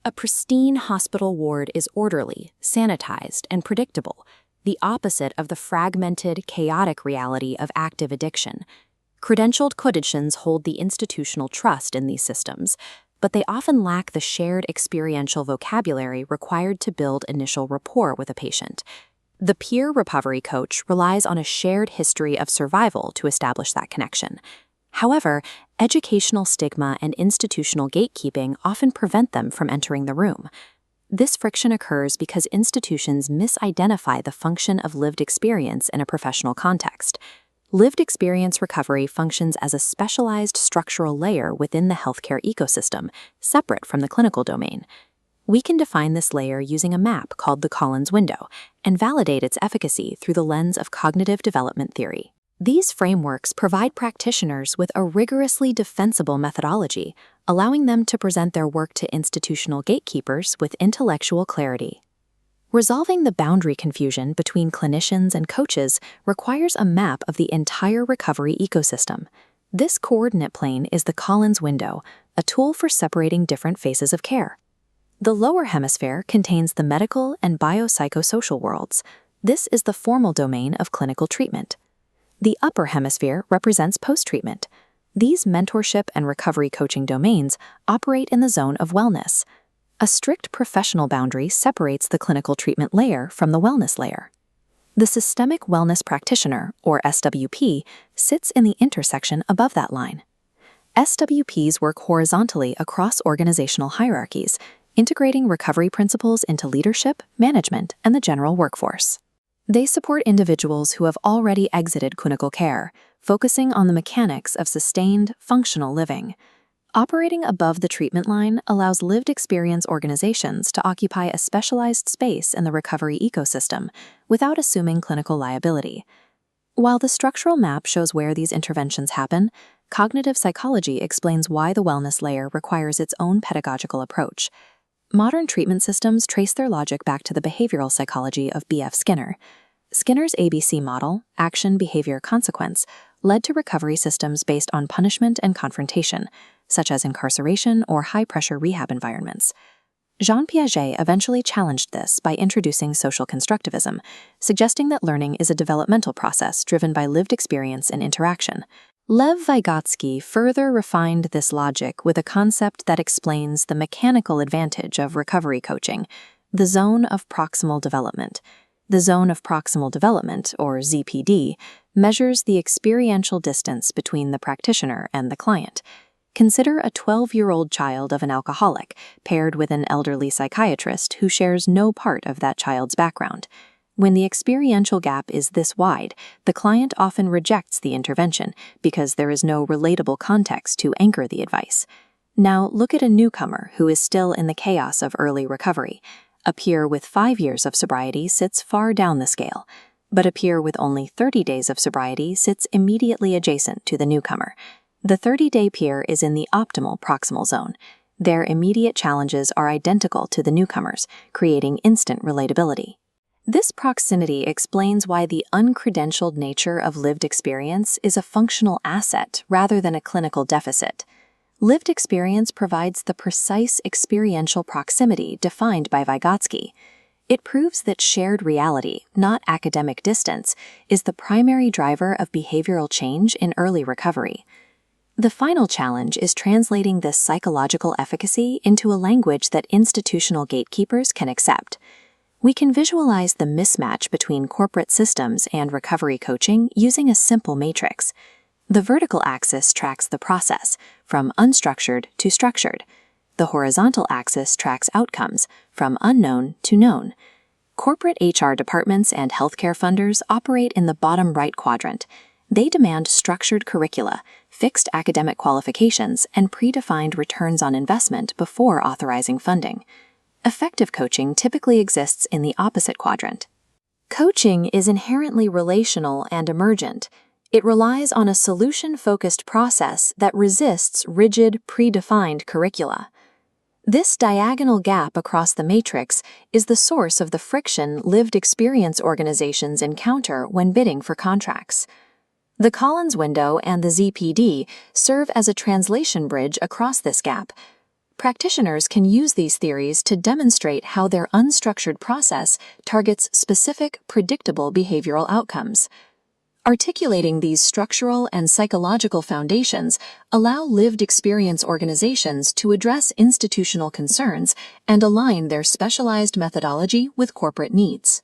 A pristine hospital ward is orderly, sanitized, and predictable, the opposite of the fragmented, chaotic reality of active addiction. Credentialed clinicians hold the institutional trust in these systems, but they often lack the shared experiential vocabulary required to build initial rapport with a patient. The peer recovery coach relies on a shared history of survival to establish that connection. However, educational stigma and institutional gatekeeping often prevent them from entering the room. This friction occurs because institutions misidentify the function of lived experience in a professional context. Lived experience recovery functions as a specialized structural layer within the healthcare ecosystem, separate from the clinical domain. We can define this layer using a map called the Collins window and validate its efficacy through the lens of cognitive development theory. These frameworks provide practitioners with a rigorously defensible methodology, allowing them to present their work to institutional gatekeepers with intellectual clarity. Resolving the boundary confusion between clinicians and coaches requires a map of the entire recovery ecosystem. This coordinate plane is the Collins window, a tool for separating different phases of care. The lower hemisphere contains the medical and biopsychosocial worlds. This is the formal domain of clinical treatment. The upper hemisphere represents post-treatment. These mentorship and recovery coaching domains operate in the zone of wellness. A strict professional boundary separates the clinical treatment layer from the wellness layer. The systemic wellness practitioner, or SWP, sits in the intersection above that line. SWPs work horizontally across organizational hierarchies, integrating recovery principles into leadership, management, and the general workforce. They support individuals who have already exited clinical care, focusing on the mechanics of sustained, functional living. Operating above the treatment line allows lived experience organizations to occupy a specialized space in the recovery ecosystem without assuming clinical liability. While the structural map shows where these interventions happen, cognitive psychology explains why the wellness layer requires its own pedagogical approach. Modern treatment systems trace their logic back to the behavioral psychology of B.F. Skinner. Skinner's ABC model, action, behavior, consequence, led to recovery systems based on punishment and confrontation, such as incarceration or high-pressure rehab environments. Jean Piaget eventually challenged this by introducing social constructivism, suggesting that learning is a developmental process driven by lived experience and interaction. Lev Vygotsky further refined this logic with a concept that explains the mechanical advantage of recovery coaching, the zone of proximal development. The zone of proximal development, or ZPD, measures the experiential distance between the practitioner and the client. Consider a 12-year-old child of an alcoholic paired with an elderly psychiatrist who shares no part of that child's background. When the experiential gap is this wide, the client often rejects the intervention because there is no relatable context to anchor the advice. Now look at a newcomer who is still in the chaos of early recovery. A peer with 5 years of sobriety sits far down the scale, but a peer with only 30 days of sobriety sits immediately adjacent to the newcomer. The 30-day peer is in the optimal proximal zone. Their immediate challenges are identical to the newcomers, creating instant relatability. This proximity explains why the uncredentialed nature of lived experience is a functional asset rather than a clinical deficit. Lived experience provides the precise experiential proximity defined by Vygotsky. It proves that shared reality, not academic distance, is the primary driver of behavioral change in early recovery. The final challenge is translating this psychological efficacy into a language that institutional gatekeepers can accept. We can visualize the mismatch between corporate systems and recovery coaching using a simple matrix. The vertical axis tracks the process, from unstructured to structured. The horizontal axis tracks outcomes, from unknown to known. Corporate HR departments and healthcare funders operate in the bottom right quadrant. They demand structured curricula, fixed academic qualifications, and predefined returns on investment before authorizing funding. Effective coaching typically exists in the opposite quadrant. Coaching is inherently relational and emergent. It relies on a solution-focused process that resists rigid, predefined curricula. This diagonal gap across the matrix is the source of the friction lived experience organizations encounter when bidding for contracts. The Collins window and the ZPD serve as a translation bridge across this gap. Practitioners can use these theories to demonstrate how their unstructured process targets specific, predictable behavioral outcomes. Articulating these structural and psychological foundations allow lived experience organizations to address institutional concerns and align their specialized methodology with corporate needs.